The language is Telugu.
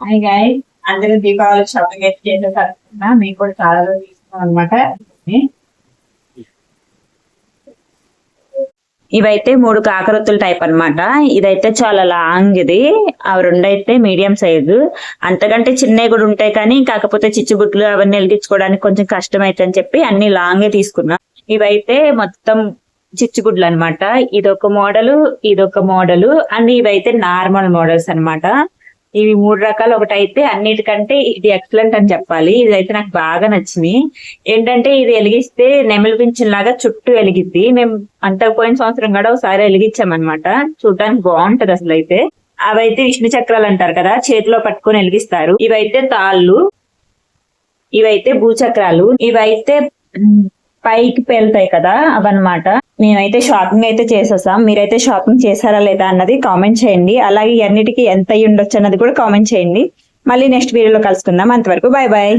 హాయ్ గైస్, అందరూ దీపావళి షాపింగ్ అయితే చేసేసారు. మీకు కూడా చాలా రోజులు తీసుకున్నాం అనమాట. ఇవైతే 3 కాకరొత్తుల టైప్ అన్నమాట. ఇదైతే చాలా లాంగ్, ఇది అవి రెండైతే మీడియం సైజు. అంతకంటే చిన్నవి కూడా ఉంటాయి, కానీ కాకపోతే చిచ్చుబుట్లు అవన్నీ వెలిగించుకోవడానికి కొంచెం కష్టం అయితే అని చెప్పి అన్ని లాంగే తీసుకున్నా. ఇవైతే మొత్తం చిచ్చుగుడ్లు అన్నమాట. ఇదొక మోడలు, ఇదొక మోడలు అండ్ ఇవైతే నార్మల్ మోడల్స్ అన్నమాట. ఇవి 3 రకాలు. ఒకటైతే అన్నిటికంటే ఇది ఎక్సలెంట్ అని చెప్పాలి. ఇదైతే నాకు బాగా నచ్చింది. ఏంటంటే ఇది వెలిగిస్తే నెమలి పింఛన్ లాగా చుట్టూ వెలిగిద్ది. మేము పోయిన సంవత్సరం కూడా ఒకసారి వెలిగించామన్నమాట. చూడడానికి బాగుంటది అసలు. అయితే అవైతే విష్ణు చక్రాలు అంటారు కదా, చేతిలో పట్టుకొని వెలిగిస్తారు. ఇవైతే తాళ్ళు, ఇవైతే భూచక్రాలు, ఇవైతే పైకి పేలుతాయి కదా అవన్నమాట. మేమైతే షాపింగ్ అయితే చేసేసాం. మీరైతే షాపింగ్ చేశారా లేదా అన్నది కామెంట్ చేయండి. అలాగే అన్నిటికీ ఎంత అయ్యి ఉండొచ్చు అన్నది కూడా కామెంట్ చేయండి. మళ్ళీ నెక్స్ట్ వీడియోలో కలుసుకుందాం. అంతవరకు బాయ్ బాయ్.